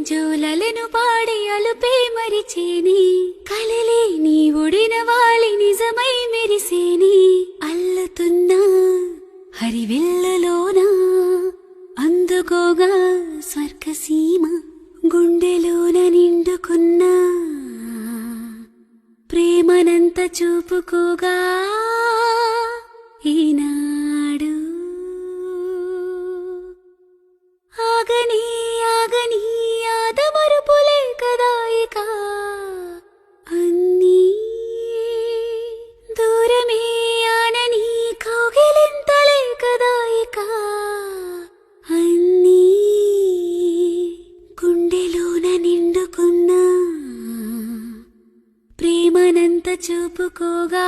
జోలలను పాడి అలుపే మరిచేని కలలే నీ ఒడిన వాలి నిజమై మెరిసేని అల్లుతున్నా హరివిల్లలోనా అందుకోగా స్వర్గసీమ గుండెలోన నిండుకున్నా ప్రేమనంత చూపుకోగా ఈనాడు ఆగని ఆగని ఆదమరుపులే కదా ఇక అన్నీ దూరమే ఆనని కౌగిలింతలే కదా ఇక అన్నీ గుండెలోన నిండుకున్నా ప్రేమనంత చూపుకోగా